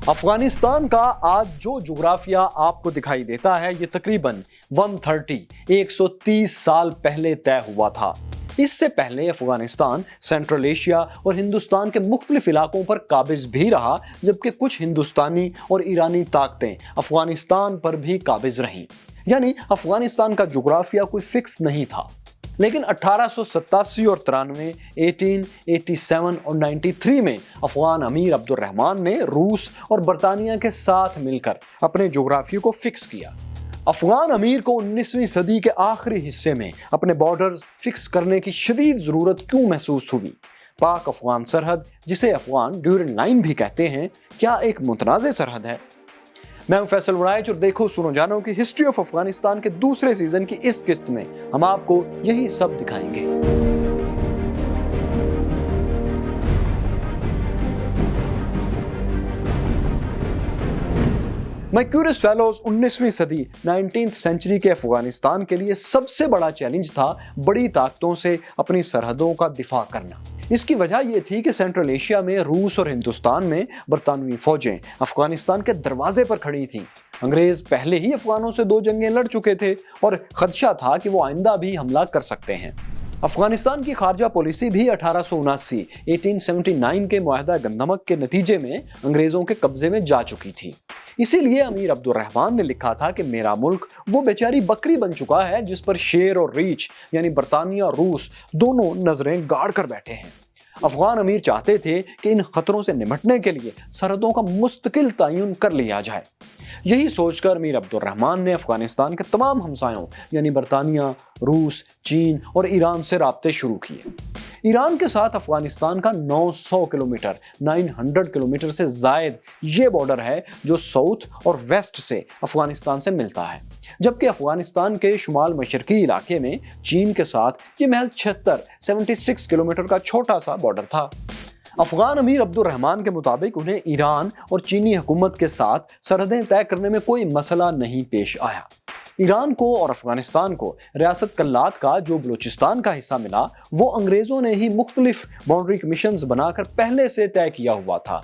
افغانستان کا آج جو جغرافیہ آپ کو دکھائی دیتا ہے یہ تقریباً 130 سال پہلے طے ہوا تھا۔ اس سے پہلے افغانستان سینٹرل ایشیا اور ہندوستان کے مختلف علاقوں پر قابض بھی رہا، جبکہ کچھ ہندوستانی اور ایرانی طاقتیں افغانستان پر بھی قابض رہیں۔ یعنی افغانستان کا جغرافیہ کوئی فکس نہیں تھا۔ لیکن 1887 اور 93، 1887 اور 93 میں افغان امیر عبد الرحمن نے روس اور برطانیہ کے ساتھ مل کر اپنے جغرافیے کو فکس کیا۔ افغان امیر کو 19ویں صدی کے آخری حصے میں اپنے بارڈر فکس کرنے کی شدید ضرورت کیوں محسوس ہوئی؟ پاک افغان سرحد، جسے افغان ڈیورنڈ لائن بھی کہتے ہیں، کیا ایک متنازع سرحد ہے؟ میں ہوں فیصل ورائچ اور دیکھو سنو جانو کی ہسٹری آف افغانستان کے دوسرے سیزن کی اس قسط میں ہم آپ کو یہی سب دکھائیں گے۔ میکیورس فیلوز 19ویں صدی 19th سینچری کے افغانستان کے لیے سب سے بڑا چیلنج تھا بڑی طاقتوں سے اپنی سرحدوں کا دفاع کرنا۔ اس کی وجہ یہ تھی کہ سینٹرل ایشیا میں روس اور ہندوستان میں برطانوی فوجیں افغانستان کے دروازے پر کھڑی تھیں۔ انگریز پہلے ہی افغانوں سے 2 جنگیں لڑ چکے تھے اور خدشہ تھا کہ وہ آئندہ بھی حملہ کر سکتے ہیں۔ افغانستان کی خارجہ پالیسی بھی 1879 کے معاہدہ گندمک کے نتیجے میں انگریزوں کے قبضے میں جا چکی تھی۔ اسی لیے امیر عبد الرحمن نے لکھا تھا کہ میرا ملک وہ بیچاری بکری بن چکا ہے جس پر شیر اور ریچھ یعنی برطانیہ اور روس دونوں نظریں گاڑ کر بیٹھے ہیں۔ افغان امیر چاہتے تھے کہ ان خطروں سے نمٹنے کے لیے سرحدوں کا مستقل تعین کر لیا جائے۔ یہی سوچ کر امیر عبد الرحمن نے افغانستان کے تمام ہمسایوں یعنی برطانیہ، روس، چین اور ایران سے رابطے شروع کیے۔ ایران کے ساتھ افغانستان کا 900 کلومیٹر سے زائد یہ بارڈر ہے جو ساؤتھ اور ویسٹ سے افغانستان سے ملتا ہے، جبکہ افغانستان کے شمال مشرقی علاقے میں چین کے ساتھ یہ محض 76 کلومیٹر کا چھوٹا سا بارڈر تھا۔ افغان امیر عبد الرحمن کے مطابق انہیں ایران اور چینی حکومت کے ساتھ سرحدیں طے کرنے میں کوئی مسئلہ نہیں پیش آیا۔ ایران کو اور افغانستان کو ریاست کلات کا جو بلوچستان کا حصہ ملا وہ انگریزوں نے ہی مختلف باؤنڈری کمیشنز بنا کر پہلے سے طے کیا ہوا تھا،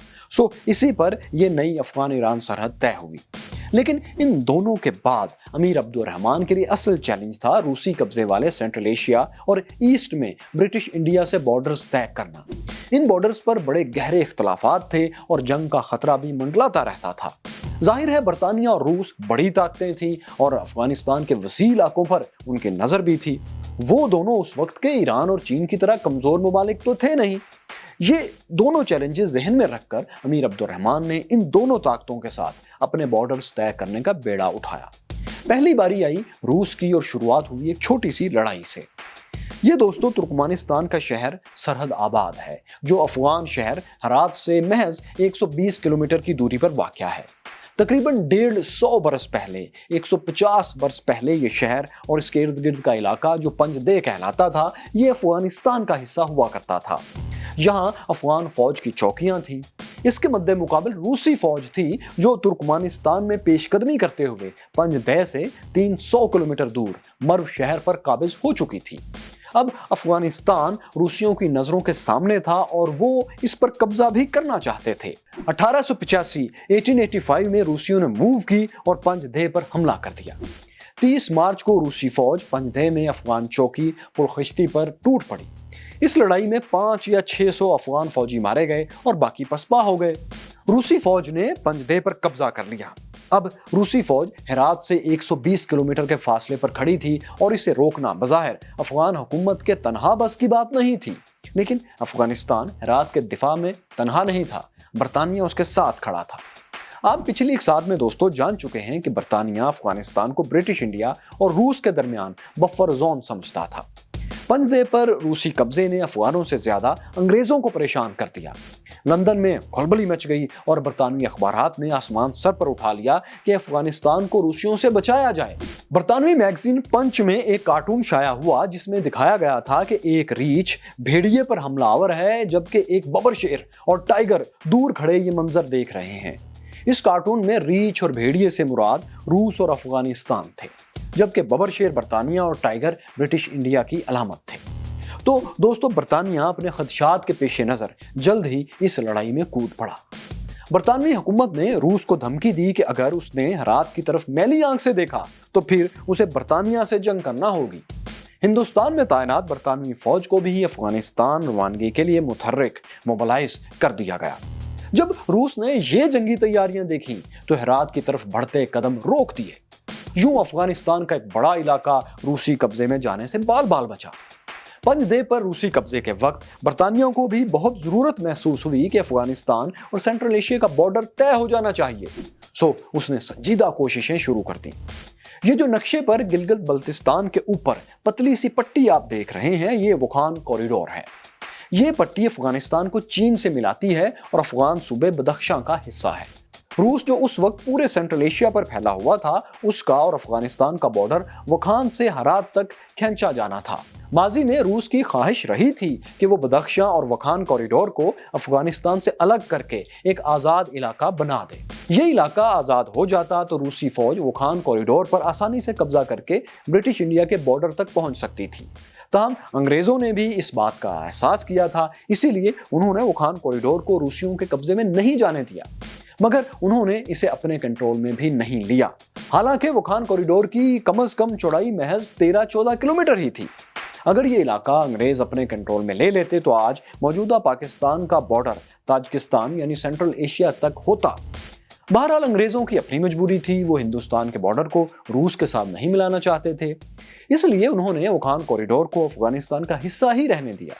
اسی پر یہ نئی افغان ایران سرحد طے ہوئی۔ لیکن ان دونوں کے بعد امیر عبد الرحمن کے لیے اصل چیلنج تھا روسی قبضے والے سینٹرل ایشیا اور ایسٹ میں برٹش انڈیا سے بارڈرز طے کرنا۔ ان بارڈرز پر بڑے گہرے اختلافات تھے اور جنگ کا خطرہ بھی منڈلاتا رہتا تھا۔ ظاہر ہے برطانیہ اور روس بڑی طاقتیں تھیں اور افغانستان کے وسیع علاقوں پر ان کی نظر بھی تھی۔ وہ دونوں اس وقت کے ایران اور چین کی طرح کمزور ممالک تو تھے نہیں۔ یہ دونوں چیلنجز ذہن میں رکھ کر امیر عبد الرحمن نے ان دونوں طاقتوں کے ساتھ اپنے بارڈرز طے کرنے کا بیڑا اٹھایا۔ پہلی باری آئی روس کی اور شروعات ہوئی ایک چھوٹی سی لڑائی سے۔ یہ دوستو ترکمانستان کا شہر سرحد آباد ہے جو افغان شہر ہرات سے محض 120 کلومیٹر کی دوری پر واقع ہے۔ تقریباً 150 برس پہلے، 150 برس پہلے یہ شہر اور اس کے ارد گرد کا علاقہ جو پنجدے کہلاتا تھا یہ افغانستان کا حصہ ہوا کرتا تھا۔ یہاں افغان فوج کی چوکیاں تھیں۔ اس کے مد مقابل روسی فوج تھی جو ترکمانستان میں پیش قدمی کرتے ہوئے پنجدے سے 300 کلومیٹر دور مرو شہر پر قابض ہو چکی تھی۔ اب افغانستان روسیوں کی نظروں کے سامنے تھا اور وہ اس پر قبضہ بھی کرنا چاہتے تھے۔ 1885 میں روسیوں نے موو کی اور پنجدے پر حملہ کر دیا۔ 30 مارچ کو روسی فوج پنجدے میں افغان چوکی پرخشتی پر ٹوٹ پڑی۔ اس لڑائی میں 500 یا 600 افغان فوجی مارے گئے اور باقی پسپا ہو گئے۔ روسی فوج نے پنجدے پر قبضہ کر لیا۔ اب روسی فوج ہرات سے 120 کلومیٹر کے فاصلے پر کھڑی تھی اور اسے روکنا بظاہر افغان حکومت کے تنہا بس کی بات نہیں تھی۔ لیکن افغانستان ہرات کے دفاع میں تنہا نہیں تھا، برطانیہ اس کے ساتھ کھڑا تھا۔ آپ پچھلی اقساط میں دوستو جان چکے ہیں کہ برطانیہ افغانستان کو برٹش انڈیا اور روس کے درمیان بفر زون سمجھتا تھا۔ پنجدے پر روسی قبضے نے افغانوں سے زیادہ انگریزوں کو پریشان کر دیا۔ لندن میں کھلبلی مچ گئی اور برطانوی اخبارات نے آسمان سر پر اٹھا لیا کہ افغانستان کو روسیوں سے بچایا جائے۔ برطانوی میگزین پنچ میں ایک کارٹون شائع ہوا جس میں دکھایا گیا تھا کہ ایک ریچھ بھیڑیے پر حملہ آور ہے جبکہ ایک ببر شیر اور ٹائیگر دور کھڑے یہ منظر دیکھ رہے ہیں۔ اس کارٹون میں ریچھ اور بھیڑیے سے مراد روس اور افغانستان تھے، جبکہ ببر شیر برطانیہ اور ٹائیگر برٹش انڈیا کی علامت تھے۔ تو دوستو برطانیہ اپنے خدشات کے پیش نظر جلد ہی اس لڑائی میں کود پڑا۔ برطانوی حکومت نے روس کو دھمکی دی کہ اگر اس نے ہرات کی طرف میلی آنکھ سے دیکھا تو پھر اسے برطانیہ سے جنگ کرنا ہوگی۔ ہندوستان میں تعینات برطانوی فوج کو بھی افغانستان روانگی کے لیے موبلائز کر دیا گیا۔ جب روس نے یہ جنگی تیاریاں دیکھی تو ہرات کی طرف بڑھتے قدم روک دیے۔ یوں افغانستان کا ایک بڑا علاقہ روسی قبضے میں جانے سے بال بال بچا۔ پنج دے پر روسی قبضے کے وقت برطانیہ کو بھی بہت ضرورت محسوس ہوئی کہ افغانستان اور سینٹرل ایشیا کا بارڈر طے ہو جانا چاہیے، سو اس نے سنجیدہ کوششیں شروع کر دیں۔ یہ جو نقشے پر گلگت بلتستان کے اوپر پتلی سی پٹی آپ دیکھ رہے ہیں، یہ ووکھان کوریڈور ہے۔ یہ پٹی افغانستان کو چین سے ملاتی ہے اور افغان صوبے بدخشاں کا حصہ ہے۔ روس جو اس وقت پورے سینٹرل ایشیا پر پھیلا ہوا تھا، اس کا اور افغانستان کا بارڈر ووکھان سے ہرات تک کھینچا جانا تھا۔ ماضی میں روس کی خواہش رہی تھی کہ وہ بدخشاں اور ووکھان کوریڈور کو افغانستان سے الگ کر کے ایک آزاد علاقہ بنا دے۔ یہ علاقہ آزاد ہو جاتا تو روسی فوج ووکھان کوریڈور پر آسانی سے قبضہ کر کے برٹش انڈیا کے بارڈر تک پہنچ سکتی تھی۔ تاہم انگریزوں نے بھی اس بات کا احساس کیا تھا، اسی لیے انہوں نے ووکھان کوریڈور کو روسیوں کے قبضے میں نہیں جانے دیا، مگر انہوں نے اسے اپنے کنٹرول میں بھی نہیں لیا۔ حالانکہ ووکھان کوریڈور کی کم از کم چوڑائی محض 13-14 کلومیٹر ہی تھی۔ اگر یہ علاقہ انگریز اپنے کنٹرول میں لے لیتے تو آج موجودہ پاکستان کا بارڈر تاجکستان یعنی سینٹرل ایشیا تک ہوتا۔ بہرحال انگریزوں کی اپنی مجبوری تھی، وہ ہندوستان کے بارڈر کو روس کے ساتھ نہیں ملانا چاہتے تھے، اس لیے انہوں نے ووکھان کوریڈور کو افغانستان کا حصہ ہی رہنے دیا۔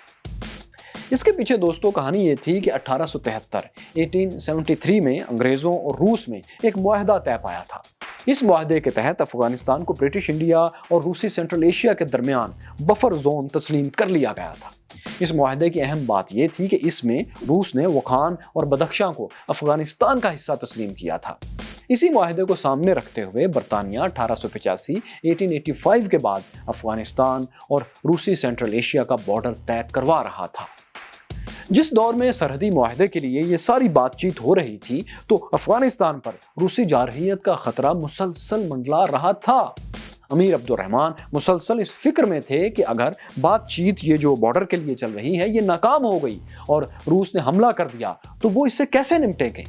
اس کے پیچھے دوستوں کہانی یہ تھی کہ 1873 میں انگریزوں اور روس میں ایک معاہدہ طے پایا تھا۔ اس معاہدے کے تحت افغانستان کو برٹش انڈیا اور روسی سینٹرل ایشیا کے درمیان بفر زون تسلیم کر لیا گیا تھا۔ اس معاہدے کی اہم بات یہ تھی کہ اس میں روس نے ووکھان اور بدخشاں کو افغانستان کا حصہ تسلیم کیا تھا۔ اسی معاہدے کو سامنے رکھتے ہوئے برطانیہ 1885 کے بعد افغانستان اور روسی سینٹرل ایشیا کا بارڈر طے کروا رہا تھا۔ جس دور میں سرحدی معاہدے کے لیے یہ ساری بات چیت ہو رہی تھی تو افغانستان پر روسی جارحیت کا خطرہ مسلسل منڈلا رہا تھا۔ امیر عبد الرحمن مسلسل اس فکر میں تھے کہ اگر بات چیت یہ جو بارڈر کے لیے چل رہی ہے یہ ناکام ہو گئی اور روس نے حملہ کر دیا تو وہ اس سے کیسے نمٹیں گے۔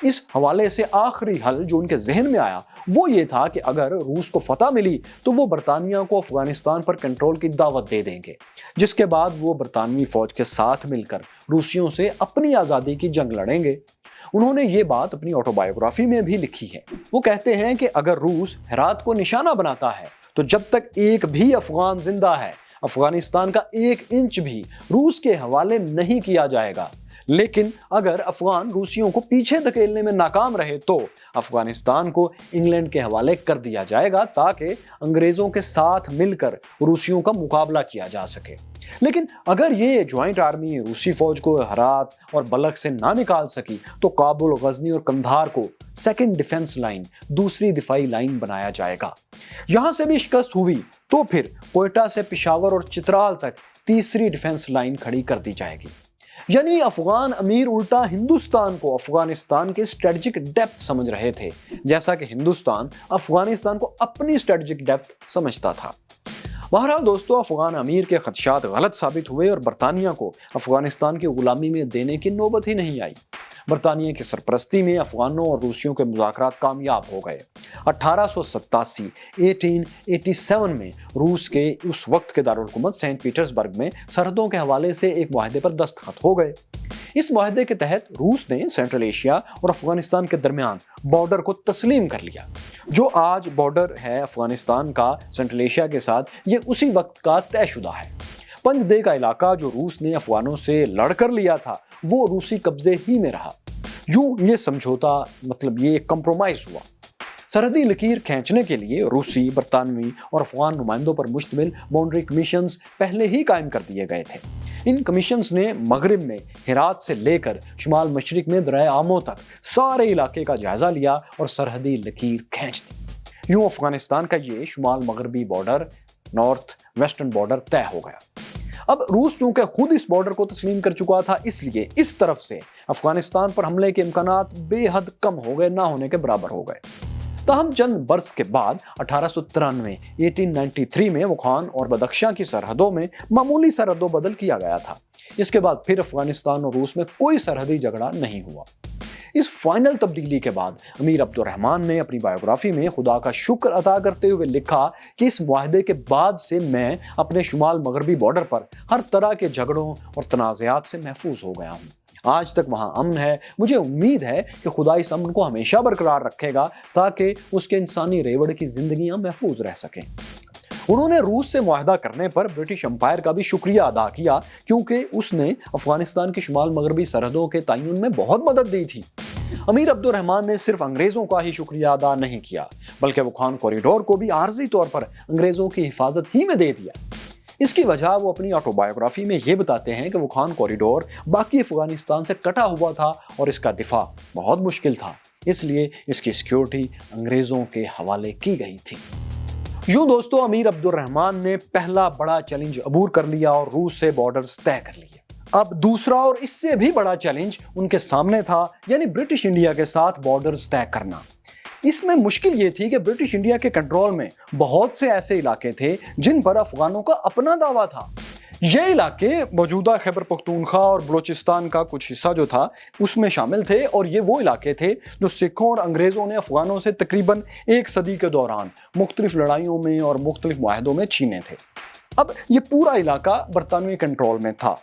اس حوالے سے آخری حل جو ان کے ذہن میں آیا وہ یہ تھا کہ اگر روس کو فتح ملی تو وہ برطانیہ کو افغانستان پر کنٹرول کی دعوت دے دیں گے، جس کے بعد وہ برطانوی فوج کے ساتھ مل کر روسیوں سے اپنی آزادی کی جنگ لڑیں گے۔ انہوں نے یہ بات اپنی آٹوبایوگرافی میں بھی لکھی ہے۔ وہ کہتے ہیں کہ اگر روس ہرات کو نشانہ بناتا ہے تو جب تک ایک بھی افغان زندہ ہے افغانستان کا 1 انچ بھی روس کے حوالے نہیں کیا جائے گا، لیکن اگر افغان روسیوں کو پیچھے دھکیلنے میں ناکام رہے تو افغانستان کو انگلینڈ کے حوالے کر دیا جائے گا تاکہ انگریزوں کے ساتھ مل کر روسیوں کا مقابلہ کیا جا سکے۔ لیکن اگر یہ جوائنٹ آرمی روسی فوج کو ہرات اور بلخ سے نہ نکال سکی تو کابل، غزنی اور قندھار کو سیکنڈ ڈیفنس لائن، دوسری دفاعی لائن بنایا جائے گا۔ یہاں سے بھی شکست ہوئی تو پھر کوئٹہ سے پشاور اور چترال تک تیسری ڈیفنس لائن کھڑی کر دی جائے گی۔ یعنی افغان امیر الٹا ہندوستان کو افغانستان کے اسٹریٹجک ڈیپتھ سمجھ رہے تھے، جیسا کہ ہندوستان افغانستان کو اپنی اسٹریٹجک ڈیپتھ سمجھتا تھا۔ بہرحال دوستو، افغان امیر کے خدشات غلط ثابت ہوئے اور برطانیہ کو افغانستان کی غلامی میں دینے کی نوبت ہی نہیں آئی۔ برطانیہ کی سرپرستی میں افغانوں اور روسیوں کے مذاکرات کامیاب ہو گئے۔ 1887 میں روس کے اس وقت کے دارالحکومت سینٹ پیٹرز برگ میں سرحدوں کے حوالے سے ایک معاہدے پر دستخط ہو گئے۔ اس معاہدے کے تحت روس نے سینٹرل ایشیا اور افغانستان کے درمیان بارڈر کو تسلیم کر لیا۔ جو آج بارڈر ہے افغانستان کا سینٹرل ایشیا کے ساتھ، یہ اسی وقت کا طے شدہ ہے۔ پنج دے کا علاقہ جو روس نے افغانوں سے لڑ کر لیا تھا وہ روسی قبضے ہی میں رہا۔ یوں یہ سمجھوتا یہ کمپرومائز ہوا۔ سرحدی لکیر کھینچنے کے لیے روسی، برطانوی اور افغان نمائندوں پر مشتمل باؤنڈری کمیشنز پہلے ہی قائم کر دیے گئے تھے۔ ان کمیشنز نے مغرب میں ہرات سے لے کر شمال مشرق میں دریائے آمو تک سارے علاقے کا جائزہ لیا اور سرحدی لکیر کھینچ دی۔ یوں افغانستان کا یہ شمال مغربی بارڈر، نارتھ ویسٹرن بارڈر طے ہو گیا۔ اب روس چونکہ خود اس بارڈر کو تسلیم کر چکا تھا، اس لیے اس طرف سے افغانستان پر حملے کے امکانات بے حد کم ہو گئے، نہ ہونے کے برابر ہو گئے۔ تاہم چند برس کے بعد 1893 میں ووکھان اور بدخشاں کی سرحدوں میں معمولی سرحد و بدل کیا گیا تھا۔ اس کے بعد پھر افغانستان اور روس میں کوئی سرحدی جھگڑا نہیں ہوا۔ इस फाइनल तब्दीली के बाद अमीर अब्दुर्रहमान ने अपनी बायोग्राफी में खुदा का शुक्र अदा करते हुए लिखा कि इस मुआहदे के बाद से मैं अपने शुमाल मगरबी बॉर्डर पर हर तरह के झगड़ों और तनाज़ात से महफूज हो गया हूँ। आज तक वहाँ अमन है। मुझे उम्मीद है कि खुदा इस अमन को हमेशा बरकरार रखेगा ताकि उसके इंसानी रेवड़ की जिंदगियां महफूज रह सकें। उन्होंने रूस से मुआहदा करने पर ब्रिटिश एम्पायर का भी शुक्रिया अदा किया क्योंकि उसने अफगानिस्तान की शुमाल मगरबी सरहदों के तयन में बहुत मदद दी थी। अमीर अब्दुर्रहमान ने सिर्फ अंग्रेजों का ही शुक्रिया अदा नहीं किया बल्कि वो खान कॉरिडोर को भी आर्जी तौर पर अंग्रेजों की हिफाजत ही में दे दिया। इसकी वजह वो अपनी ऑटोबायोग्राफी में ये बताते हैं कि वो खान कॉरिडोर बाकी अफगानिस्तान से कटा हुआ था और इसका दिफा बहुत मुश्किल था, इसलिए इसकी सिक्योरिटी अंग्रेजों के हवाले की गई थी। यूं दोस्तों, अमीर अब्दुर्रहमान ने पहला बड़ा चैलेंज अबूर कर लिया और रूस से बॉर्डर्स तय कर लिए। अब दूसरा और इससे भी बड़ा चैलेंज उनके सामने था, यानी ब्रिटिश इंडिया के साथ बॉर्डर्स तय करना। इसमें मुश्किल ये थी कि ब्रिटिश इंडिया के कंट्रोल में बहुत से ऐसे इलाके थे जिन पर अफगानों का अपना दावा था। ये इलाके मौजूदा खैबर पख्तूनख्वा और बलोचिस्तान का कुछ हिस्सा जो था उसमें शामिल थे और ये वो इलाके थे जो सिखों और अंग्रेज़ों ने अफगानों से तकरीबन 1 सदी के दौरान मुख्तलिफ लड़ाइयों में और मुख्तलिफ मुआहदों में छीने थे। अब ये पूरा इलाका बरतानवी कंट्रोल में था।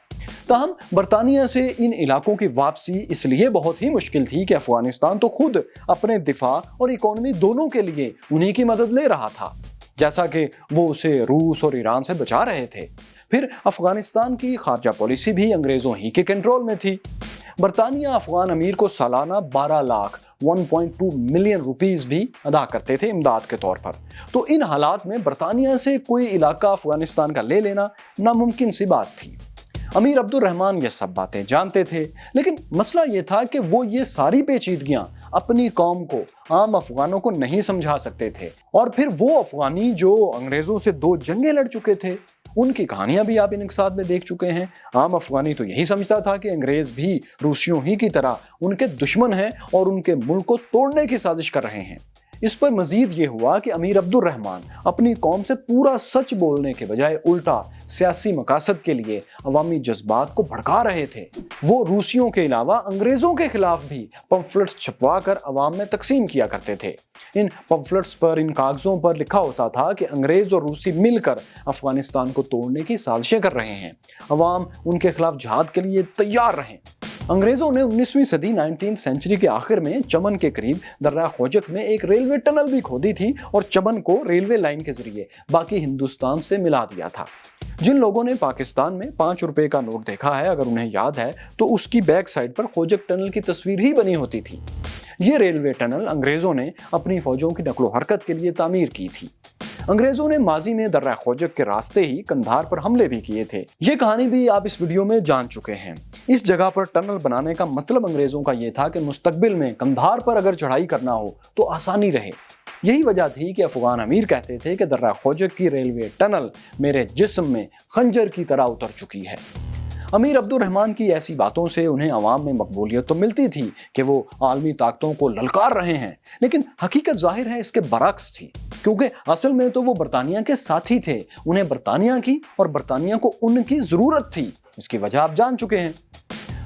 ताहम बरतानिया से इन इलाकों की वापसी इसलिए बहुत ही मुश्किल थी कि अफगानिस्तान तो खुद अपने दिफा और इकोनॉमी दोनों के लिए उन्हीं की मदद ले रहा था, जैसा कि वो उसे रूस और ईरान से बचा रहे थे। फिर अफगानिस्तान की खारजा पॉलिसी भी अंग्रेजों ही के कंट्रोल में थी। बरतानिया अफगान अमीर को सालाना 12 लाख 1.2 मिलियन रुपीस भी अदा करते थे इमदाद के तौर पर। तो इन हालात में बरतानिया से कोई इलाका अफगानिस्तान का ले लेना नामुमकिन सी बात थी। अमीर अब्दुर्रहमान ये सब बातें जानते थे, लेकिन मसला ये था कि वो ये सारी पेचीदगियां अपनी कौम को, आम अफगानों को नहीं समझा सकते थे। और फिर वो अफगानी जो अंग्रेजों से 2 जंगें लड़ चुके थे, उनकी कहानियां भी आप इन इकसाद में देख चुके हैं। आम अफगानी तो यही समझता था कि अंग्रेज भी रूसियों ही की तरह उनके दुश्मन हैं और उनके मुल्क को तोड़ने की साजिश कर रहे हैं। इस पर मजीद ये हुआ कि अमीर अब्दुर्रहमान अपनी कौम से पूरा सच बोलने के बजाय उल्टा सियासी मकासद के लिए अवामी जज्बात को भड़का रहे थे। वो रूसियों के अलावा अंग्रेजों के खिलाफ भी पम्फलेट्स छपवा कर अवाम में तकसीम किया करते थे। इन पम्फलेट्स पर, इन कागजों पर लिखा होता था कि अंग्रेज और रूसी मिलकर अफगानिस्तान को तोड़ने की साजिशें कर रहे हैं, अवाम उनके खिलाफ जिहाद के लिए तैयार रहें। अंग्रेजों ने 19वीं सदी 19th सेंचुरी के आखिर में चमन के करीब दर्रा खोजक में एक रेलवे टनल भी खोदी थी और चमन को रेलवे लाइन के जरिए बाकी हिंदुस्तान से मिला दिया था। जिन लोगों ने पाकिस्तान में 5 रुपए का नोट देखा है, अगर उन्हें याद है, तो उसकी बैक साइड पर खोजक टनल की तस्वीर ही बनी होती थी। ये रेलवे टनल अंग्रेजों ने अपनी फौजों की नकलो हरकत के लिए तामीर की थी। अंग्रेजों ने माजी में दर्रा खोजक के रास्ते ही कंधार पर हमले भी किए थे। ये कहानी भी आप इस वीडियो में जान चुके हैं। इस जगह पर टनल बनाने का मतलब अंग्रेजों का ये था कि मुस्तकबिल में कंधार पर अगर चढ़ाई करना हो तो आसानी रहे। यही वजह थी कि अफगान अमीर कहते थे कि दर्रा खोजक की रेलवे टनल मेरे जिस्म में खंजर की तरह उतर चुकी है। अमीर अब्दुर्रहमान की ऐसी बातों से उन्हें अवाम में मकबूलियत तो मिलती थी कि वो आलमी ताकतों को ललकार रहे हैं, लेकिन हकीकत जाहिर है इसके बरक्स थी, क्योंकि असल में तो वो बरतानिया के साथी थे। उन्हें बरतानिया की और बरतानिया को उनकी ज़रूरत थी। इसकी वजह आप जान चुके हैं।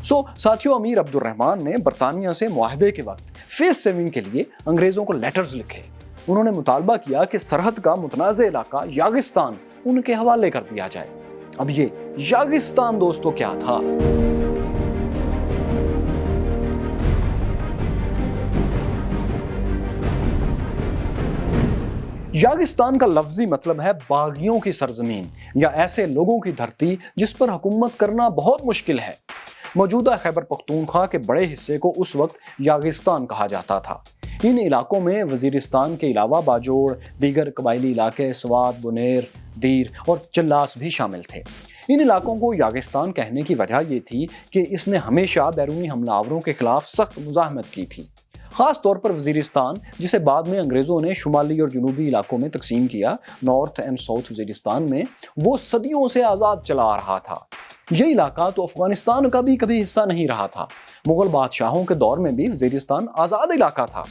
साथियों, अमीर अब्दुर्रहमान ने बरतानिया से मुआहदे के वक्त फेस सेविंग के लिए अंग्रेज़ों को लेटर्स लिखे। उन्होंने मुतालबा किया कि सरहद का मुतनाज़ इलाका यागिस्तान उनके हवाले कर दिया जाए। अब ये यागिस्तान दोस्तों क्या था? यागिस्तान का लफ्जी मतलब है बागियों की सरजमीन या ऐसे लोगों की धरती जिस पर हुकूमत करना बहुत मुश्किल है। मौजूदा खैबर पख्तूनख्वा के बड़े हिस्से को उस वक्त यागिस्तान कहा जाता था। इन इलाकों में वजीरिस्तान के अलावा बाजोड़, दीगर कबायली इलाके, स्वात, बुनेर, दीर और चल्लास भी शामिल थे। इन इलाकों को यागिस्तान कहने की वजह ये थी कि इसने हमेशा बैरूनी हमलावरों के खिलाफ सख्त मुजाहमत की थी। खास तौर पर वजीरिस्तान, जिसे बाद में अंग्रेज़ों ने शुमाली और जनूबी इलाकों में तकसीम किया, नॉर्थ एंड साउथ वजीरिस्तान में, वो सदियों से आज़ाद चला आ रहा था। ये इलाका तो अफगानिस्तान का भी कभी हिस्सा नहीं रहा था। मुगल बादशाहों के दौर में भी वजीरिस्तान आज़ाद इलाका था।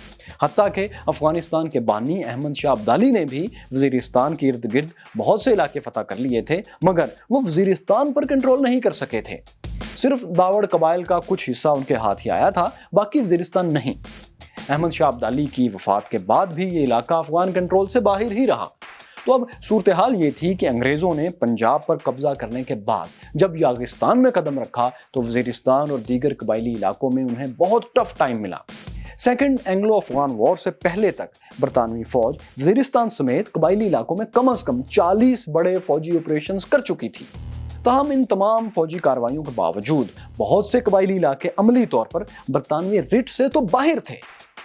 हत्ता कि अफगानिस्तान के बानी अहमद शाह अब्दाली ने भी वजीरिस्तान के इर्द गिर्द बहुत से इलाके फतह कर लिए थे, मगर वो वजीरिस्तान पर कंट्रोल नहीं कर सके थे। सिर्फ दावड़ कबाइल का कुछ हिस्सा उनके हाथ ही आया था, बाकी वजीरिस्तान नहीं। अहमद शाह अब्दाली की वफात के बाद भी ये इलाका अफगान कंट्रोल से बाहर ही रहा। तो अब सूरत हाल ये थी कि अंग्रेज़ों ने पंजाब पर कब्जा करने के बाद जब यागिस्तान में कदम रखा तो वजीरिस्तान और दीगर कबायली इलाकों में उन्हें बहुत टफ टाइम मिला। सेकेंड एंग्लो अफगान वॉर से पहले तक बरतानवी फौज वजीरिस्तान समेत कबायली इलाकों में कम से कम 40 बड़े फौजी ऑपरेशंस कर चुकी थी। ताहम इन तमाम फौजी कार्रवाइयों के बावजूद बहुत से कबायली इलाके अमली तौर पर बरतानवी रिट से तो बाहर थे,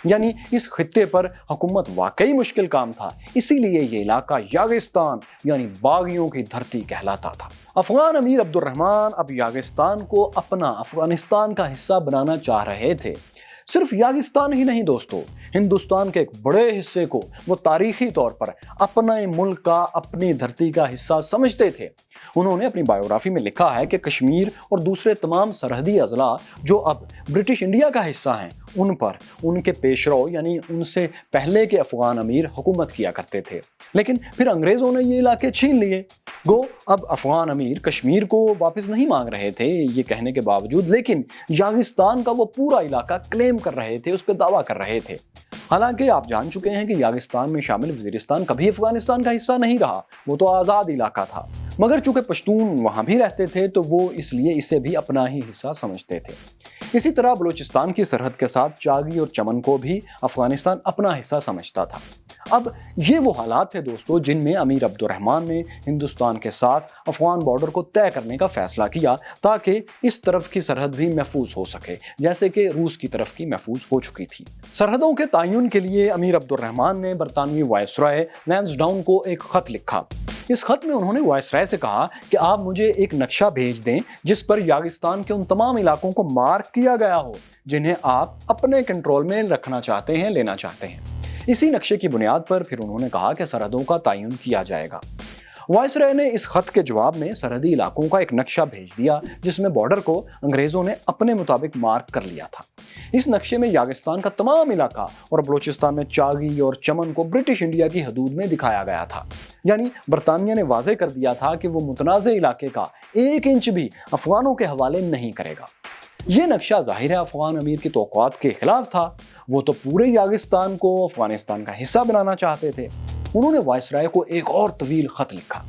यानी इस खित्ते पर हुकूमत वाकई मुश्किल काम था। इसीलिए ये इलाका यागिस्तान यानी बागियों की धरती कहलाता था। अफगान अमीर अब्दुर्रहमान अब यागिस्तान को अपना अफगानिस्तान का हिस्सा बनाना चाह रहे थे। सिर्फ यागिस्तान ही नहीं दोस्तों, हिंदुस्तान के एक बड़े हिस्से को वो तारीखी तौर पर अपने मुल्क का, अपनी धरती का हिस्सा समझते थे। उन्होंने अपनी बायोग्राफी में लिखा है कि कश्मीर और दूसरे तमाम सरहदी अजला जो अब ब्रिटिश इंडिया का हिस्सा हैं, उन पर उनके पेशरो यानी उनसे पहले के अफगान अमीर हुकूमत किया करते थे, लेकिन फिर अंग्रेज़ों ने ये इलाके छीन लिए। गो अब अफगान अमीर कश्मीर को वापस नहीं मांग रहे थे ये कहने के बावजूद, लेकिन यागिस्तान का वो पूरा इलाका क्लेम कर रहे थे, उस पर दावा कर रहे थे। हालांकि आप जान चुके हैं कि यागिस्तान में शामिल वजीरिस्तान कभी अफगानिस्तान का हिस्सा नहीं रहा, वो तो आज़ाद इलाका था। मगर चूंकि पश्तून वहाँ भी रहते थे तो वो इसलिए इसे भी अपना ही हिस्सा समझते थे। इसी तरह बलूचिस्तान की सरहद के साथ चागी और चमन को भी अफगानिस्तान अपना हिस्सा समझता था। अब ये वो हालात थे दोस्तों जिनमें अमीर अब्दुर्रहमान ने हिंदुस्तान के साथ अफगान बॉर्डर को तय करने का फैसला किया ताकि इस तरफ की सरहद भी महफूज हो सके, जैसे कि रूस की तरफ की महफूज हो चुकी थी। सरहदों के तयन के लिए अमीर अब्दुर्रहमान ने बरतानवी वायसराय लैंसडाउन को एक खत लिखा। इस खत में उन्होंने वायसराय से कहा कि आप मुझे एक नक्शा भेज दें जिस पर यागिस्तान के उन तमाम इलाकों को मार्क किया गया हो जिन्हें आप अपने कंट्रोल में रखना चाहते हैं, लेना चाहते हैं। इसी नक्शे की बुनियाद पर फिर उन्होंने कहा कि सरहदों का तयन किया जाएगा। वायसराय ने इस खत के जवाब में सरहदी इलाकों का एक नक्शा भेज दिया जिसमें बॉर्डर को अंग्रेजों ने अपने मुताबिक मार्क कर लिया था। इस नक्शे में यागिस्तान का तमाम इलाका और बलूचिस्तान में चागी और चमन को ब्रिटिश इंडिया की हदूद में दिखाया गया था। यानी बरतानिया ने वाजे कर दिया था कि वो मुतनाज़े इलाके का 1 इंच भी अफगानों के हवाले नहीं करेगा। ये नक्शा जाहिर है अफगान अमीर की तौक़ुआत के खिलाफ था। वो तो पूरे यागिस्तान को अफगानिस्तान का हिस्सा बनाना चाहते थे। उन्होंने वायसराय को एक और तवील खत लिखा।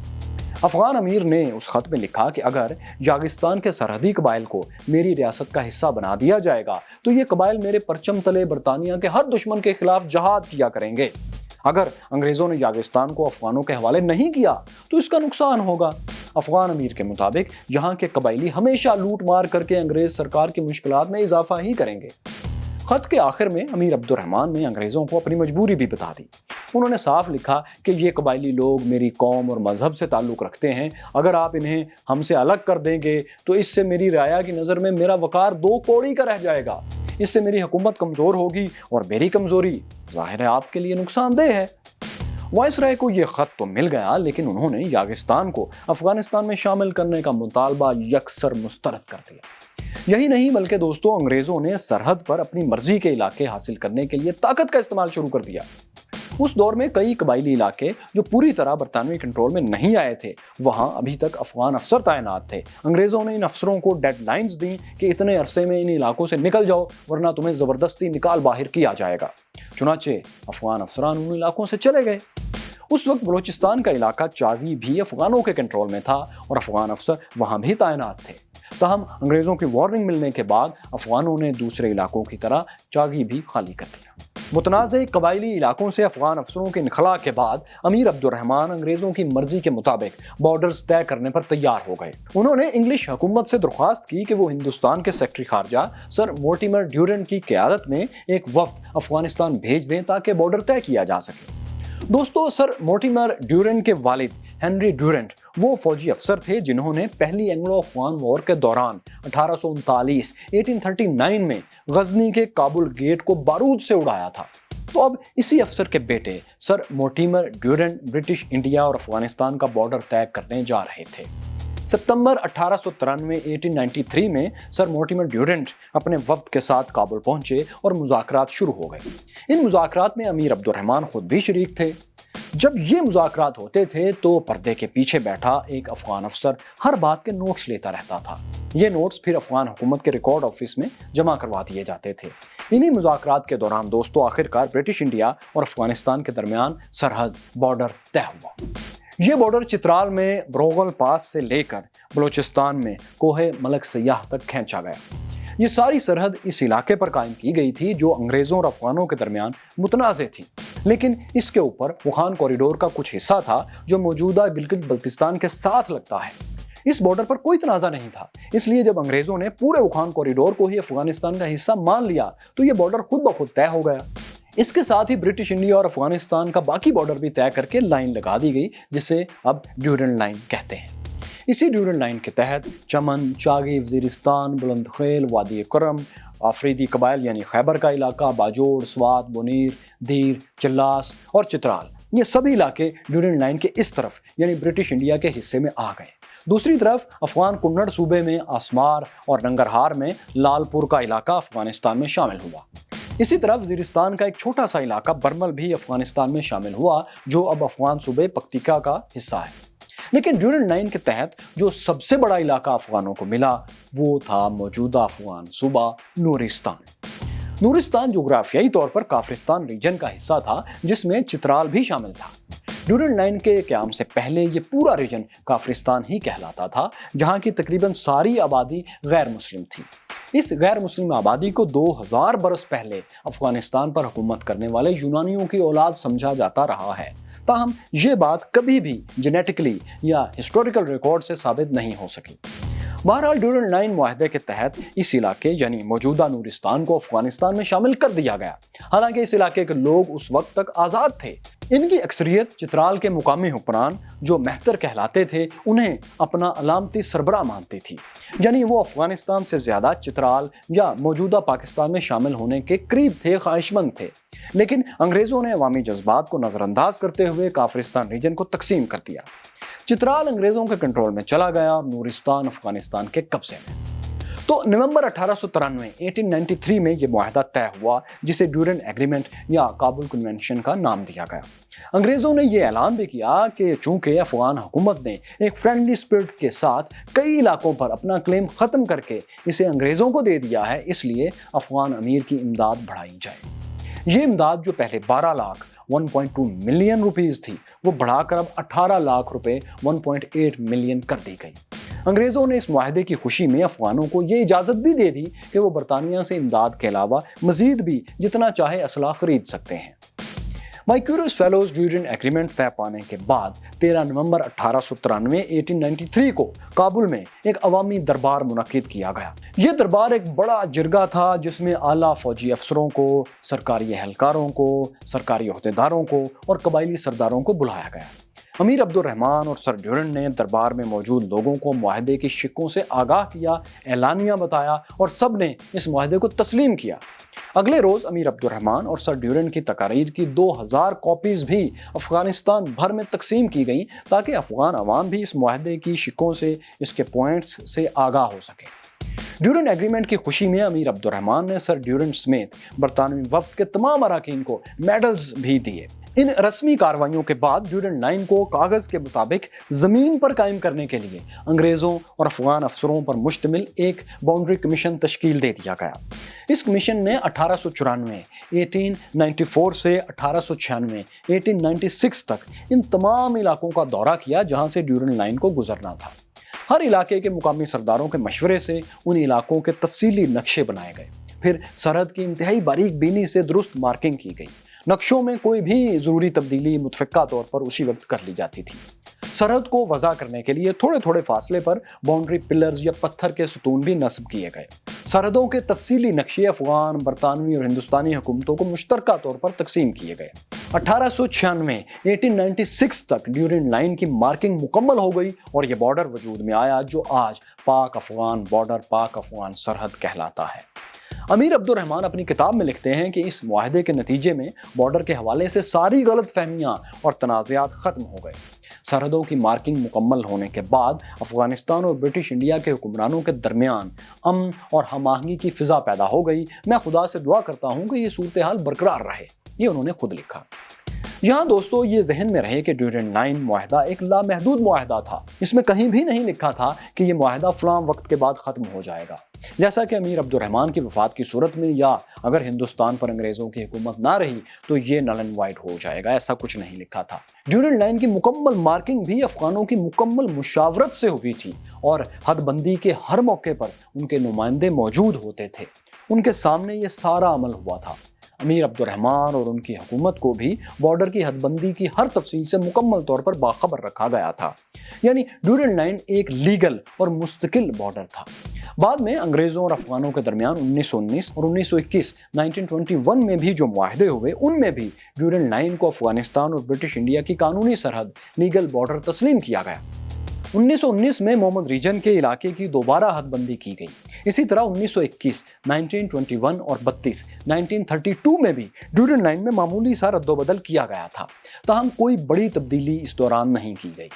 अफगान अमीर ने उस खत में लिखा कि अगर यागिस्तान के सरहदी कबाइल को मेरी रियासत का हिस्सा बना दिया जाएगा तो ये कबाइल मेरे परचम तले बरतानिया के हर दुश्मन के खिलाफ जहाद किया करेंगे। अगर अंग्रेज़ों ने यागिस्तान को अफगानों के हवाले नहीं किया तो इसका नुकसान होगा। अफगान अमीर के मुताबिक यहाँ के कबाइली हमेशा लूट मार करके अंग्रेज सरकार की मुश्किलात में इजाफा ही करेंगे। खत के आखिर में अमीर अब्दुर्रहमान ने अंग्रेज़ों को अपनी मजबूरी भी बता दी। उन्होंने साफ लिखा कि ये कबायली लोग मेरी कौम और मजहब से ताल्लुक़ रखते हैं। अगर आप इन्हें हमसे अलग कर देंगे तो इससे मेरी राया की नज़र में मेरा वक़ार 2 कौड़ी का रह जाएगा। इससे मेरी हुकूमत कमज़ोर होगी और मेरी कमज़ोरी ज़ाहिर है आपके लिए नुकसानदेह है। वायसराय को ये ख़त तो मिल गया, लेकिन उन्होंने यागिस्तान को अफगानिस्तान में शामिल करने का मुतालबा यकसर मुस्तरद कर दिया। यही नहीं बल्कि दोस्तों अंग्रेज़ों ने सरहद पर अपनी मर्जी के इलाके हासिल करने के लिए ताकत का इस्तेमाल शुरू कर दिया। उस दौर में कई कबायली इलाके जो पूरी तरह बरतानवी कंट्रोल में नहीं आए थे, वहाँ अभी तक अफगान अफसर तैनात थे। अंग्रेज़ों ने इन अफसरों को डेडलाइंस दी कि इतने अरसे में इन इलाकों से निकल जाओ वरना तुम्हें ज़बरदस्ती निकाल बाहर किया जाएगा। चुनाचे अफगान अफसरान उन इलाकों से चले गए। उस वक्त बलूचिस्तान का इलाका चागी भी अफगानों के कंट्रोल में था और अफगान अफसर वहाँ भी तैनात थे। ताहम अंग्रेज़ों की वार्निंग मिलने के बाद अफगानों ने दूसरे इलाकों की तरह चागी भी खाली कर दिया। मुतनाज़े कबायली इलाकों से अफगान अफसरों के इनखला के बाद अमीर अब्दुर्रहमान अंग्रेज़ों की मर्जी के मुताबिक बॉर्डर्स तय करने पर तैयार हो गए। उन्होंने इंग्लिश हुकूमत से दरख्वास्त की कि वो हिंदुस्तान के सेक्रेटरी खारजा सर मोर्टिमर ड्यूरेंट की क़यादत में एक वफ्द अफगानिस्तान भेज दें ताकि बॉर्डर तय किया जा सके। दोस्तों, सर मोर्टिमर ड्यूरेंट के वालिद हेनरी ड्यूरेंट वो फौजी अफसर थे जिन्होंने पहली एंग्लो अफगान वॉर के दौरान 1839 में गजनी के काबुल गेट को बारूद से उड़ाया था। तो अब इसी अफसर के बेटे sir Mortimer Durand British India और अफगानिस्तान का बॉर्डर तय करने जा रहे थे। सितंबर 1893 में सर मोर्टिमर ड्यूरेंट अपने वफ्द के साथ काबुल पहुंचे और मुज़ाकरात शुरू हो गए। इन मुज़ाकरात में अमीर अब्दुर्रहमान खुद भी शरीक थे। जब ये मुज़ाकरात होते थे तो पर्दे के पीछे बैठा एक अफगान अफसर हर बात के नोट्स लेता रहता था। ये नोट्स फिर अफगान हुकूमत के रिकॉर्ड ऑफिस में जमा करवा दिए जाते थे। इन्हीं मुज़ाकरात के दौरान दोस्तों आखिरकार ब्रिटिश इंडिया और अफगानिस्तान के दरमियान सरहद बॉर्डर तय हुआ। ये बॉर्डर चित्राल में ब्रोगल पास से लेकर बलूचिस्तान में कोहे मलक सयाह तक खींचा गया। ये सारी सरहद इस इलाके पर कायम की गई थी जो अंग्रेजों और अफगानों के दरमियान मुतनाज़ थी, लेकिन इसके ऊपर वुखान कॉरिडोर का कुछ हिस्सा था जो मौजूदा गिलगित बल्तिस्तान के साथ लगता है। इस बॉर्डर पर कोई तनाज़ा नहीं था, इसलिए जब अंग्रेजों ने पूरे वुखान कॉरिडोर को ही अफगानिस्तान का हिस्सा मान लिया तो ये बॉर्डर खुद ब खुद तय हो गया। इसके साथ ही ब्रिटिश इंडिया और अफगानिस्तान का बाकी बॉर्डर भी तय करके लाइन लगा दी गई, जिसे अब ड्यूरन लाइन कहते हैं। इसी ड्यूरन लाइन के तहत चमन, चागी, वजीरिस्तान, बुलंदखेल, वादी करम, आफरीदी कबाइल यानी खैबर का इलाका, बाजोड़, स्वात, बुनीर, धीर, चिल्लास और चित्राल, ये सभी इलाके ड्यूरन लाइन के इस तरफ यानी ब्रिटिश इंडिया के हिस्से में आ गए। दूसरी तरफ अफगान कुन्नड़ सूबे में आसमार और नंगरहार में लालपुर का इलाका अफगानिस्तान में शामिल हुआ। इसी तरह वजीरिस्तान का एक छोटा सा इलाका बरमल भी अफगानिस्तान में शामिल हुआ, जो अब अफगान सूबे पख्तिका का हिस्सा है। लेकिन ड्यूरन लाइन के तहत जो सबसे बड़ा इलाका अफगानों को मिला वो था मौजूदा अफगान सूबा नूरिस्तान। नूरिस्तान जोग्राफियाई तौर पर काफरिस्तान रीजन का हिस्सा था, जिसमें चित्राल भी शामिल था। ड्यूरन लाइन के क़याम से पहले ये पूरा रीजन काफरिस्तान ही कहलाता था, जहाँ की तकरीबन सारी आबादी गैर मुस्लिम थी। इस गैर मुस्लिम आबादी को 2000 बरस पहले अफगानिस्तान पर हुकूमत करने वाले यूनानियों की औलाद समझा जाता रहा है। ताहम ये बात कभी भी जेनेटिकली या हिस्टोरिकल रिकॉर्ड से साबित नहीं हो सकी। बहरहाल ड्यूरन लाइन मुआहदे के तहत इस इलाके यानी मौजूदा नूरिस्तान को अफगानिस्तान में शामिल कर दिया गया। हालांकि इस इलाके के लोग उस वक्त तक आज़ाद थे। इनकी अक्सरियत चित्राल के मुकामी हुक्मरान जो मेहतर कहलाते थे उन्हें अपना अलामती सरबराह मानती थी, यानी वो अफगानिस्तान से ज़्यादा चित्राल या मौजूदा पाकिस्तान में शामिल होने के करीब थे, ख्वाहिशमंद थे। लेकिन अंग्रेज़ों ने अवामी जज्बात को नज़रअंदाज करते हुए काफरिस्तान रीजन को तकसीम कर दिया। चित्राल अंग्रेज़ों के कंट्रोल में चला गया और नूरिस्तान अफगानिस्तान के कब्जे में। तो नवंबर 1893 में यह मुआहदा तय हुआ, जिसे ड्यूरन एग्रीमेंट या काबुल कन्वेंशन का नाम दिया गया। अंग्रेज़ों ने यह ऐलान भी किया कि चूंकि अफगान हुकूमत ने एक फ्रेंडली स्पिरिट के साथ कई इलाकों पर अपना क्लेम ख़त्म करके इसे अंग्रेज़ों को दे दिया है, इसलिए अफगान अमीर की इमदाद बढ़ाई जाए। ये इमदाद जो पहले 12 लाख 1.2 मिलियन रुपीस थी, वो बढ़ाकर अब 18 लाख रुपए 1.8 मिलियन कर दी गई। अंग्रेज़ों ने इस मुआहदे की खुशी में अफगानों को ये इजाज़त भी दे दी कि वो बरतानिया से इमदाद के अलावा मज़ीद भी जितना चाहे असला खरीद सकते हैं। माइक्यूरस फेलोज ड्यूरन एग्रीमेंट तय पाने के बाद 13 नवंबर 1893 को काबुल में एक अवामी दरबार मुनक्किद किया गया। यह दरबार एक बड़ा जिरगा था जिसमें आला फौजी अफसरों को, सरकारी एहलकारों को, सरकारी ओहदेदारों को और कबायली सरदारों को बुलाया गया। अमीर अब्दुर्रहमान और सर ड्यूरन ने दरबार में मौजूद लोगों को मुआहदे की शिकों से आगाह किया, एलानिया बताया और सब ने इस मुआहदे को तस्लीम किया। अगले रोज़ अमीर अब्दुर्रहमान और सर ड्यूरन की तकारीर की 2000 कॉपीज़ भी अफगानिस्तान भर में तकसीम की गईं, ताकि अफगान अवाम भी इस मुआहदे की शिकों से, इसके पॉइंट्स से आगाह हो सके। ड्यूरन एग्रीमेंट की खुशी में अमीर अब्दुर्रहमान ने सर ड्यूरन समेत बरतानवी वफ्द के तमाम अराकीन को मेडल्स भी दिए। इन रस्मी कार्रवाइयों के बाद ड्यूरन लाइन को कागज़ के मुताबिक ज़मीन पर कायम करने के लिए अंग्रेज़ों और अफगान अफसरों पर मुश्तमिल एक बाउंड्री कमीशन तश्कील दे दिया गया। इस कमीशन ने 1894, 1894 से 1896, 1896 तक इन तमाम इलाकों का दौरा किया जहां से ड्यूरन लाइन को गुजरना था। हर इलाके के मुकामी सरदारों के मशवरे से उन इलाकों के तफसीली नक्शे बनाए गए। फिर सरहद की इंतहाई बारीक बीनी से दुरुस्त मार्किंग की गई। नक्शों में कोई भी ज़रूरी तब्दीली मुतफ़क्का तौर पर उसी वक्त कर ली जाती थी। सरहद को वज़ा करने के लिए थोड़े थोड़े फासले पर बाउंड्री पिलर्स या पत्थर के सतून भी नस्ब किए गए। सरहदों के तफसीली नक्शे अफगान, बरतानवी और हिंदुस्तानी हुकूमतों को मुश्तरका तौर पर तकसीम किए गए। 1896, 1896 तक ड्यूरन लाइन की मार्किंग मुकम्मल हो गई और यह बॉर्डर वजूद में आया जो आज पाक अफगान बॉर्डर, पाक अफगान सरहद कहलाता है। अमीर अब्दुर्रहमान अपनी किताब में लिखते हैं कि इस मुआहदे के नतीजे में बॉर्डर के हवाले से सारी गलत फहमियाँ और तनाज़ात ख़त्म हो गए। सरहदों की मार्किंग मुकम्मल होने के बाद अफगानिस्तान और ब्रिटिश इंडिया के हुक्मरानों के दरमियान अमन और हम आहंगी की फ़िज़ा पैदा हो गई। मैं खुदा से दुआ करता हूँ कि ये सूरत हाल बरकरार रहे, ये उन्होंने खुद लिखा। یہاں دوستو یہ ذہن میں رہے کہ ڈیورنڈ لائن معاہدہ ایک لامحدود معاہدہ تھا۔ اس میں کہیں بھی نہیں لکھا تھا کہ یہ معاہدہ فلاں وقت کے بعد ختم ہو جائے گا، جیسا کہ امیر عبد الرحمن کی وفات کی صورت میں یا اگر ہندوستان پر انگریزوں کی حکومت نہ رہی تو یہ نل اینڈ وائڈ ہو جائے گا، ایسا کچھ نہیں لکھا تھا۔ ڈیورنڈ لائن کی مکمل مارکنگ بھی افغانوں کی مکمل مشاورت سے ہوئی تھی اور حد بندی کے ہر موقع پر ان کے نمائندے موجود ہوتے تھے، ان کے سامنے یہ سارا عمل ہوا تھا۔ امیر عبد الرحمن اور ان کی حکومت کو بھی بارڈر کی حد بندی کی ہر تفصیل سے مکمل طور پر باخبر رکھا گیا تھا، یعنی ڈیورنڈ لائن ایک لیگل اور مستقل بارڈر تھا۔ بعد میں انگریزوں اور افغانوں کے درمیان 1919 اور 1921 میں بھی جو معاہدے ہوئے ان میں بھی ڈیورنڈ لائن کو افغانستان اور برٹش انڈیا کی قانونی سرحد لیگل بارڈر تسلیم کیا گیا۔ 1919 میں محمد ریجن کے علاقے کی دوبارہ حد بندی کی گئی۔ اسی طرح 1921، 1921 اور 32، 1932 میں بھی ڈیورنڈ لائن میں معمولی سا رد و بدل کیا گیا تھا، تاہم کوئی بڑی تبدیلی اس دوران نہیں کی گئی۔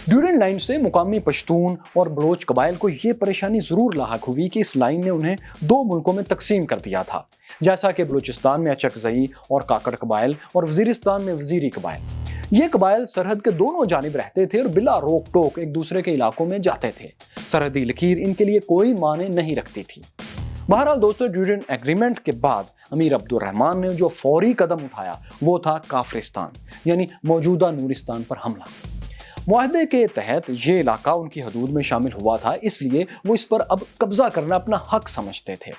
ڈیورنڈ لائن سے مقامی پشتون اور بلوچ قبائل کو یہ پریشانی ضرور لاحق ہوئی کہ اس لائن نے انہیں دو ملکوں میں تقسیم کر دیا تھا، جیسا کہ بلوچستان میں اچکزئی اور کاکڑ قبائل اور وزیرستان میں وزیری قبائل۔ یہ قبائل سرحد کے دونوں جانب رہتے تھے اور بلا روک ٹوک ایک دوسرے کے علاقوں میں جاتے تھے۔ سرحدی لکیر ان کے لیے کوئی معنی نہیں رکھتی تھی۔ بہرحال دوستو، ڈیورنڈ ایگریمنٹ کے بعد امیر عبد الرحمن نے جو فوری قدم اٹھایا وہ تھا کافرستان یعنی موجودہ نورستان پر حملہ۔ معاہدے کے تحت یہ علاقہ ان کی حدود میں شامل ہوا تھا، اس لیے وہ اس پر اب قبضہ کرنا اپنا حق سمجھتے تھے۔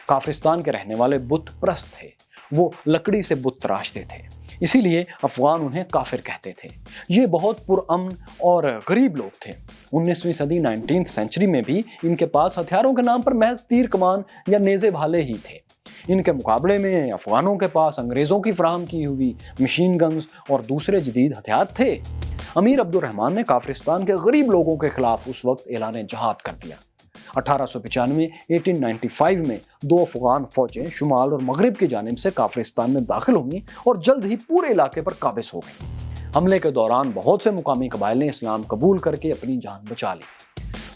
کافرستان کے رہنے والے بت پرست تھے، وہ لکڑی سے بت تراشتے تھے، اسی لیے افغان انہیں کافر کہتے تھے۔ یہ بہت پرامن اور غریب لوگ تھے۔ 19ویں صدی 19th سینچری میں بھی ان کے پاس ہتھیاروں کے نام پر محض تیر کمان یا نیزے بھالے ہی تھے۔ ان کے مقابلے میں افغانوں کے پاس انگریزوں کی فراہم کی ہوئی مشین گنز اور دوسرے جدید ہتھیار تھے۔ امیر عبد الرحمن نے کافرستان کے غریب لوگوں کے خلاف اس وقت اعلان جہاد کر دیا۔ 1895 میں 2 افغان فوجیں شمال اور مغرب کی جانب سے کافرستان میں داخل ہوئیں اور جلد ہی پورے علاقے پر قابض ہو گئیں۔ حملے کے دوران بہت سے مقامی قبائل نے اسلام قبول کر کے اپنی جان بچا لی۔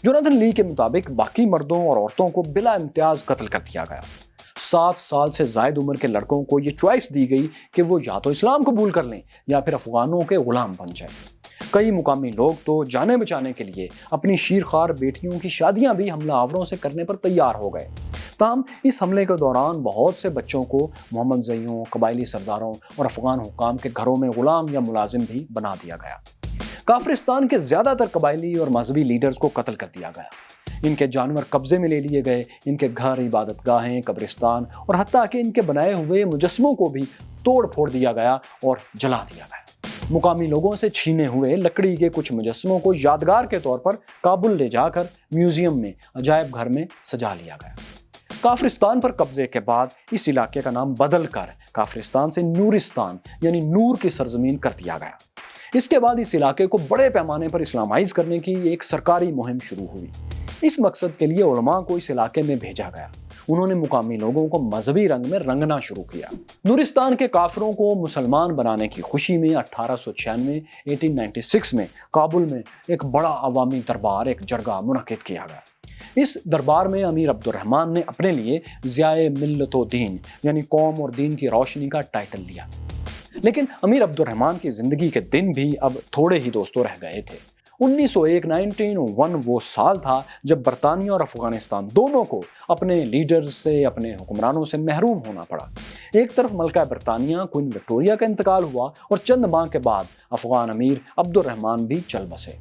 جوناتھن لی کے مطابق باقی مردوں اور عورتوں کو بلا امتیاز قتل کر دیا گیا۔ 7 سال سے زائد عمر کے لڑکوں کو یہ چوائس دی گئی کہ وہ یا تو اسلام قبول کر لیں یا پھر افغانوں کے غلام بن جائیں۔ کئی مقامی لوگ تو جانے بچانے کے لیے اپنی شیرخوار بیٹیوں کی شادیاں بھی حملہ آوروں سے کرنے پر تیار ہو گئے۔ تاہم اس حملے کے دوران بہت سے بچوں کو محمد زئیوں، قبائلی سرداروں اور افغان حکام کے گھروں میں غلام یا ملازم بھی بنا دیا گیا۔ کافرستان کے زیادہ تر قبائلی اور مذہبی لیڈرز کو قتل کر دیا گیا۔ ان کے جانور قبضے میں لے لیے گئے، ان کے گھر، عبادت گاہیں، قبرستان اور حتیٰ کہ ان کے بنائے ہوئے مجسموں کو بھی توڑ پھوڑ دیا گیا اور جلا دیا گیا۔ مقامی لوگوں سے چھینے ہوئے لکڑی کے کچھ مجسموں کو یادگار کے طور پر کابل لے جا کر میوزیم میں عجائب گھر میں سجا لیا گیا۔ کافرستان پر قبضے کے بعد اس علاقے کا نام بدل کر کافرستان سے نورستان یعنی نور کی سرزمین کر دیا گیا۔ اس کے بعد اس علاقے کو بڑے پیمانے پر اسلامائز کرنے کی ایک سرکاری مہم شروع ہوئی۔ اس مقصد کے لیے علماء کو اس علاقے میں بھیجا گیا۔ انہوں نے مقامی لوگوں کو مذہبی رنگ میں رنگنا شروع کیا۔ نورستان کے کافروں کو مسلمان بنانے کی خوشی میں 1896 میں کابل میں ایک بڑا عوامی دربار، ایک جرگہ منعقد کیا گیا۔ اس دربار میں امیر عبد الرحمن نے اپنے لیے ضیاء ملت و دین یعنی قوم اور دین کی روشنی کا ٹائٹل لیا۔ لیکن امیر عبد الرحمن کی زندگی کے دن بھی اب تھوڑے ہی دوستوں رہ گئے تھے۔ 1901 وہ سال تھا جب برطانیہ اور افغانستان دونوں کو اپنے لیڈرز سے، اپنے حکمرانوں سے محروم ہونا پڑا۔ ایک طرف ملکہ برطانیہ کوئن وکٹوریہ کا انتقال ہوا اور چند ماہ کے بعد افغان امیر عبد الرحمن بھی چل بسے۔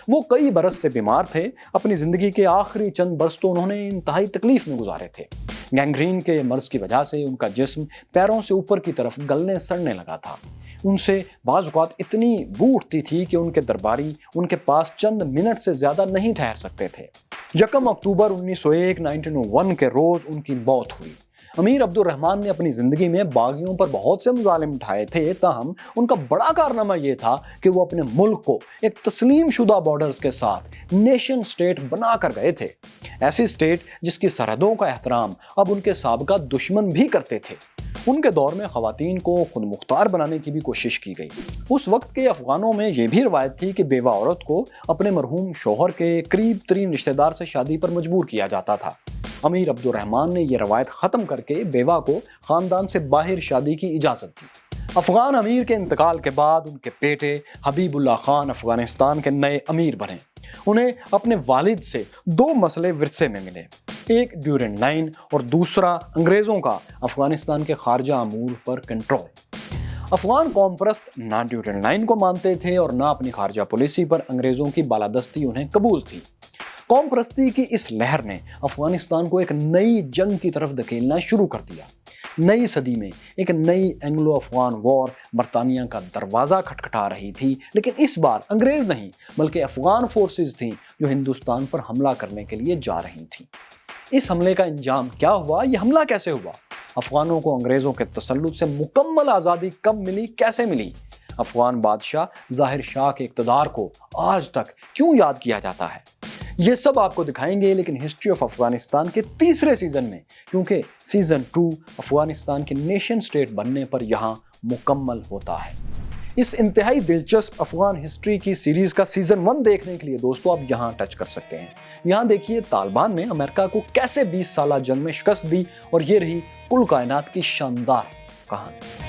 وہ کئی برس سے بیمار تھے۔ اپنی زندگی کے آخری چند برس تو انہوں نے انتہائی تکلیف میں گزارے تھے۔ گینگرین کے مرض کی وجہ سے ان کا جسم پیروں سے اوپر کی طرف گلنے سڑنے لگا تھا۔ ان سے بعض اوقات اتنی بو اٹھتی تھی کہ ان کے درباری ان کے پاس چند منٹ سے زیادہ نہیں ٹھہر سکتے تھے۔ 1 اکتوبر 1901 کے روز ان کی موت ہوئی۔ امیر عبد الرحمن نے اپنی زندگی میں باغیوں پر بہت سے مظالم اٹھائے تھے، تاہم ان کا بڑا کارنامہ یہ تھا کہ وہ اپنے ملک کو ایک تسلیم شدہ بارڈرز کے ساتھ نیشن سٹیٹ بنا کر گئے تھے، ایسی سٹیٹ جس کی سرحدوں کا احترام اب ان کے سابقہ دشمن بھی کرتے تھے۔ ان کے دور میں خواتین کو خود مختار بنانے کی بھی کوشش کی گئی۔ اس وقت کے افغانوں میں یہ بھی روایت تھی کہ بیوہ عورت کو اپنے مرحوم شوہر کے قریب ترین رشتہ دار سے شادی پر مجبور کیا جاتا تھا۔ امیر عبد الرحمن نے یہ روایت ختم کر کے بیوہ کو خاندان سے باہر شادی کی اجازت دی۔ अफगान अमीर के इंतकाल के बाद उनके बेटे हबीबुल्लाह खान अफगानिस्तान के नए अमीर बने। उन्हें अपने वालिद से दो मसले विरसे में मिले, एक ड्यूरेंट लाइन और दूसरा अंग्रेज़ों का अफगानिस्तान के खारजा अमूर पर कंट्रोल। अफगान कौम परस्त ना ड्यूरेंट लाइन को मानते थे और ना अपनी खारजा पॉलिसी पर अंग्रेज़ों की बालादस्ती उन्हें कबूल थी। कौम परस्ती की इस लहर ने अफगानिस्तान को एक नई जंग की तरफ धकेलना शुरू कर दिया। नई सदी में एक नई एंग्लो अफगान वॉर बरतानिया का दरवाज़ा खटखटा रही थी, लेकिन इस बार अंग्रेज़ नहीं बल्कि अफगान फोर्सेस थीं जो हिंदुस्तान पर हमला करने के लिए जा रही थीं। इस हमले का अंजाम क्या हुआ, ये हमला कैसे हुआ, अफगानों को अंग्रेज़ों के तसल्लुत से मुकम्मल आज़ादी कब मिली, कैसे मिली, अफगान बादशाह ज़ाहिर शाह के इक़्तिदार को आज तक क्यों याद किया जाता है, ये सब आपको दिखाएंगे लेकिन हिस्ट्री ऑफ अफगानिस्तान के तीसरे सीजन में, क्योंकि सीजन 2 अफगानिस्तान के नेशन स्टेट बनने पर यहाँ मुकम्मल होता है। इस इंतहाई दिलचस्प अफगान हिस्ट्री की सीरीज का सीजन 1 देखने के लिए दोस्तों आप यहाँ टच कर सकते हैं। यहाँ देखिए तालिबान ने अमेरिका को कैसे 20 साला जंग में शिकस्त दी और ये रही कुल कायनात की शानदार कहानी।